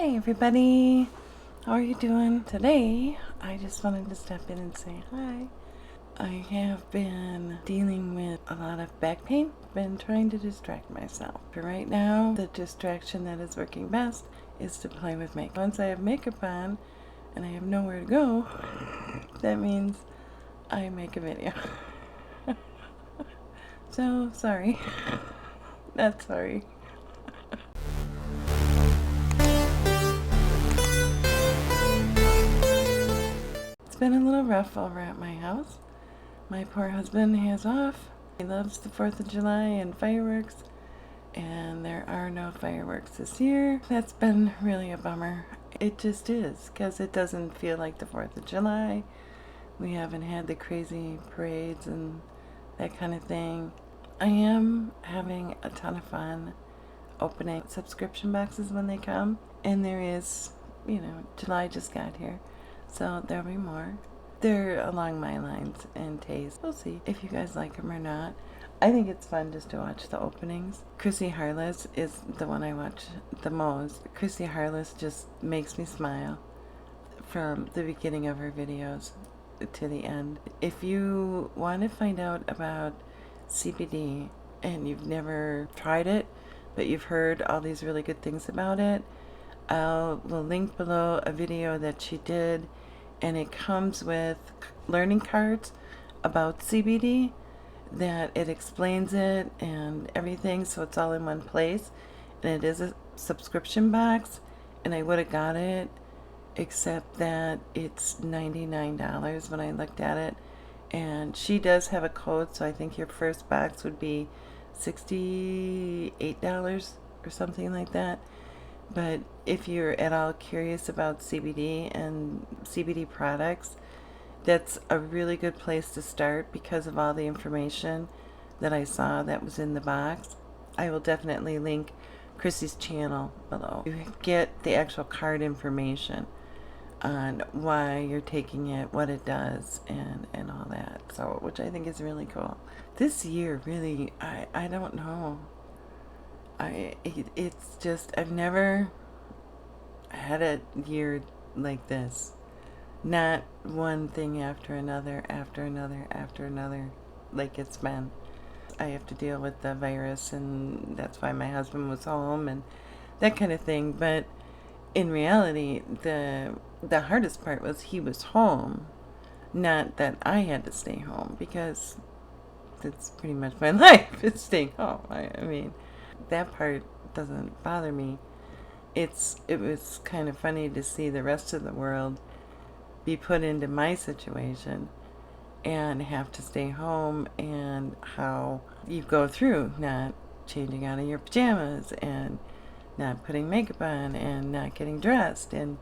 Hi everybody, how are you doing? Today, I just wanted to step in and say hi. I have been dealing with a lot of back pain. Been trying to distract myself. For right now, the distraction that is working best is to play with makeup. Once I have makeup on and I have nowhere to go, that means I make a video. So, sorry. Not sorry. It's been a little rough over at my house. My poor husband has off. He loves the 4th of July and fireworks, and there are no fireworks this year. That's been really a bummer. It just is, because it doesn't feel like the 4th of July. We haven't had the crazy parades and that kind of thing. I am having a ton of fun opening subscription boxes when they come, and there is, July just got here, so there'll be more. They're along my lines and taste. We'll see if you guys like them or not. I think it's fun just to watch the openings. Chrissy Harless is the one I watch the most. Chrissy Harless just makes me smile from the beginning of her videos to the end. If you want to find out about CBD and you've never tried it, but you've heard all these really good things about it, I'll link below a video that she did, and it comes with learning cards about CBD that it explains it and everything, so it's all in one place. And it is a subscription box, and I would have got it, except that it's $99 when I looked at it. And she does have a code, so I think your first box would be $68 or something like that. But if you're at all curious about CBD and CBD products, that's a really good place to start because of all the information that I saw that was in the box. I will definitely link Chrissy's channel below. You get the actual card information on why you're taking it, what it does, and all that. So, which I think is really cool. This year, really, I don't know. It's just, I've never had a year like this. Not one thing after another, like it's been. I have to deal with the virus, and that's why my husband was home and that kind of thing. But in reality, the hardest part was he was home, not that I had to stay home, because that's pretty much my life, is staying home. I mean, that part doesn't bother me. It was kind of funny to see the rest of the world be put into my situation and have to stay home, and how you go through not changing out of your pajamas and not putting makeup on and not getting dressed and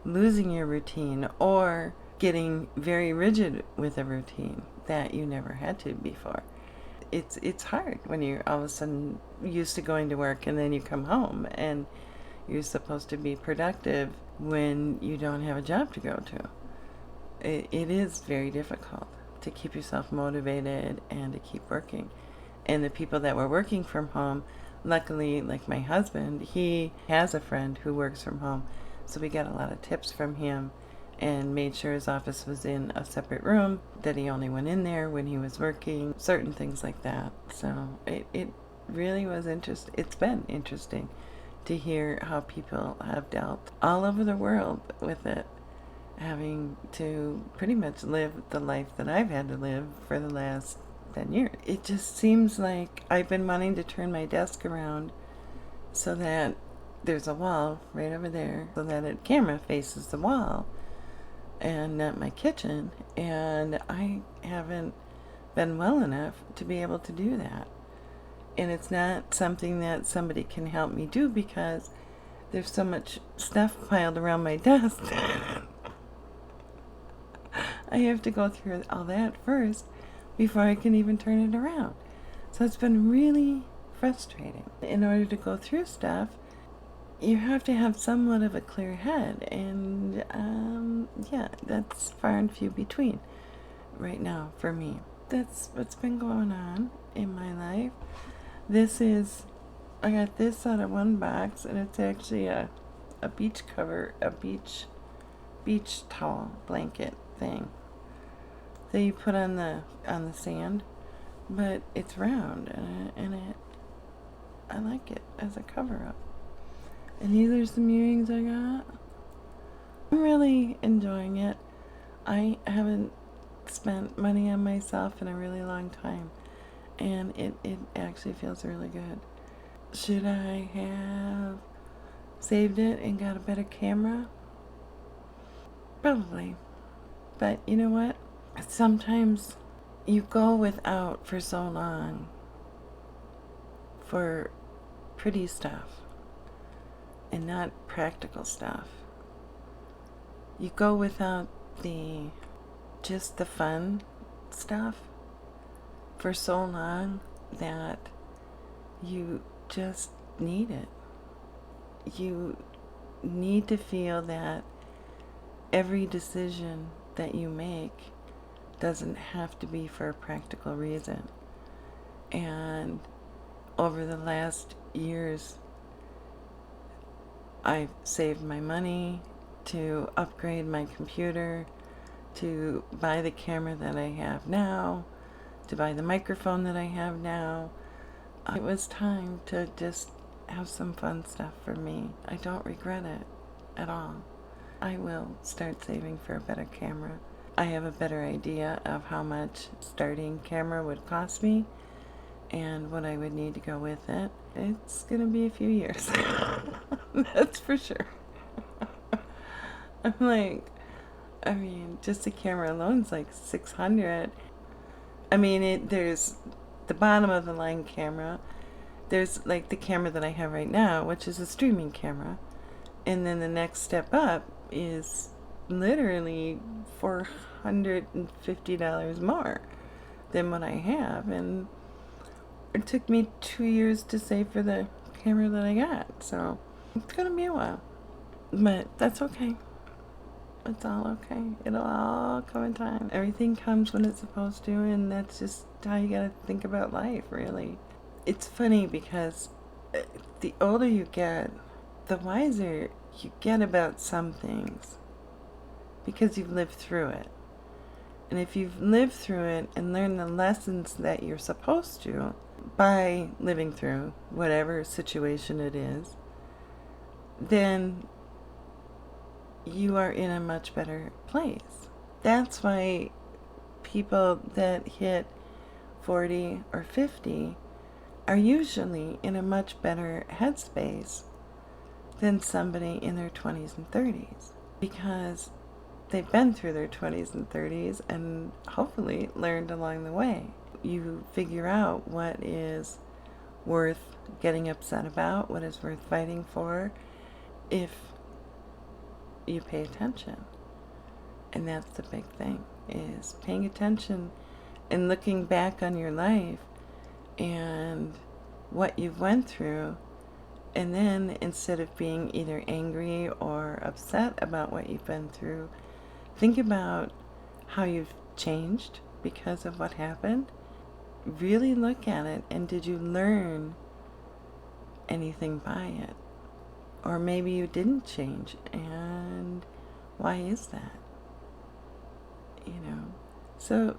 losing your routine, or getting very rigid with a routine that you never had to before. It's hard when you're all of a sudden used to going to work, and then you come home and you're supposed to be productive when you don't have a job to go to. It is very difficult to keep yourself motivated and to keep working. And the people that were working from home, luckily, like my husband, he has a friend who works from home, so we got a lot of tips from him and made sure his office was in a separate room, that he only went in there when he was working, certain things like that. So it really was interesting. It's been interesting to hear how people have dealt all over the world with it, having to pretty much live the life that I've had to live for the last 10 years. It just seems like I've been wanting to turn my desk around so that there's a wall right over there, so that a camera faces the wall and not my kitchen, and I haven't been well enough to be able to do that. And it's not something that somebody can help me do, because there's so much stuff piled around my desk. I have to go through all that first before I can even turn it around. So it's been really frustrating. In order to go through stuff, you have to have somewhat of a clear head, and yeah, that's far and few between right now for me. That's what's been going on in my life. I got this out of one box, and it's actually a a beach cover, a beach towel blanket thing that you put on the sand, but it's round and I like it as a cover up. And these are some earrings I got. I'm really enjoying it. I haven't spent money on myself in a really long time, and it actually feels really good. Should I have saved it and got a better camera? Probably. But you know what? Sometimes you go without for so long for pretty stuff and not practical stuff. You go without just the fun stuff for so long that you just need it. You need to feel that every decision that you make doesn't have to be for a practical reason. And over the last years, I've saved my money to upgrade my computer, to buy the camera that I have now, to buy the microphone that I have now. It was time to just have some fun stuff for me. I don't regret it at all. I will start saving for a better camera. I have a better idea of how much starting camera would cost me and what I would need to go with it. It's gonna be a few years. That's for sure. I'm like, just the camera alone is like $600. There's the bottom of the line camera. There's like the camera that I have right now, which is a streaming camera. And then the next step up is literally $450 more than what I have. And it took me 2 years to save for the camera that I got. So it's going to be a while. But that's okay. It's all okay. It'll all come in time. Everything comes when it's supposed to, and that's just how you gotta think about life, really. It's funny because the older you get, the wiser you get about some things because you've lived through it. And if you've lived through it and learned the lessons that you're supposed to by living through whatever situation it is, then you are in a much better place. That's why people that hit 40 or 50 are usually in a much better headspace than somebody in their 20s and 30s, because they've been through their 20s and 30s and hopefully learned along the way. You figure out what is worth getting upset about, what is worth fighting for, if you pay attention. And that's the big thing, is paying attention and looking back on your life and what you've went through, and then instead of being either angry or upset about what you've been through, think about how you've changed because of what happened. Really look at it, and did you learn anything by it? Or maybe you didn't change, and why is that? So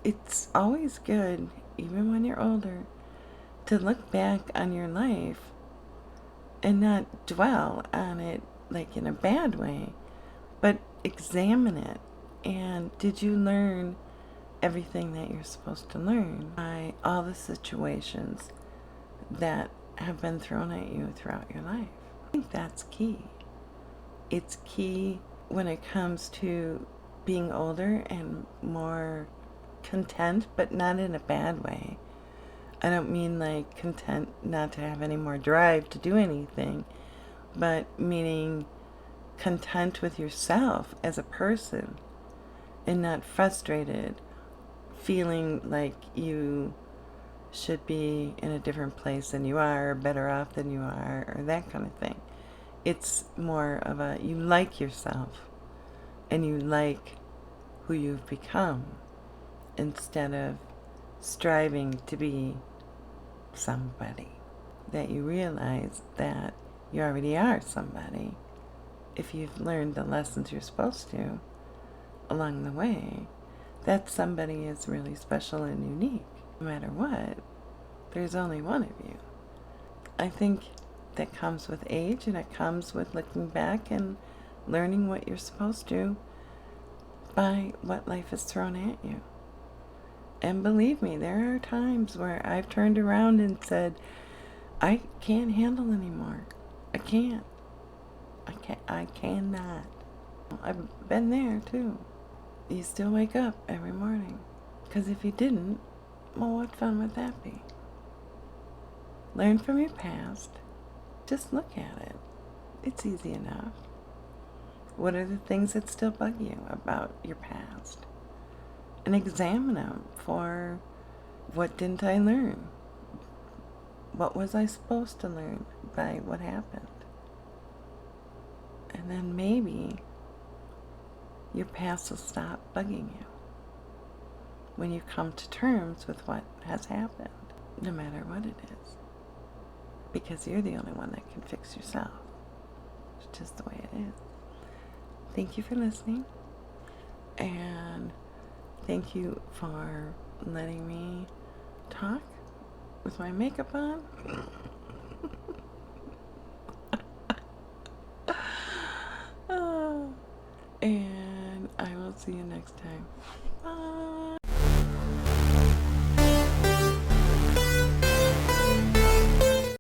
it's always good, even when you're older, to look back on your life and not dwell on it like in a bad way, but examine it. And did you learn everything that you're supposed to learn by all the situations that have been thrown at you throughout your life? I think that's key. It's key when it comes to being older and more content, but not in a bad way. I don't mean like content not to have any more drive to do anything, but meaning content with yourself as a person and not frustrated, feeling like you should be in a different place than you are, or better off than you are, or that kind of thing. It's more of a, you like yourself and you like who you've become instead of striving to be somebody. That you realize that You already are somebody. If you've learned the lessons you're supposed to along the way, that somebody is really special and unique. No matter what, there's only one of you. I think that comes with age, and it comes with looking back and learning what you're supposed to by what life has thrown at you. And believe me, there are times where I've turned around and said, I can't handle anymore. I can't. I cannot. I've been there too. You still wake up every morning. Because if you didn't, well, what fun would that be? Learn from your past. Just look at it. It's easy enough. What are the things that still bug you about your past? And examine them for, what didn't I learn? What was I supposed to learn by what happened? And then maybe your past will stop bugging you when you come to terms with what has happened, no matter what it is. Because you're the only one that can fix yourself. It's just the way it is. Thank you for listening. And thank you for letting me talk with my makeup on. And I will see you next time. Bye.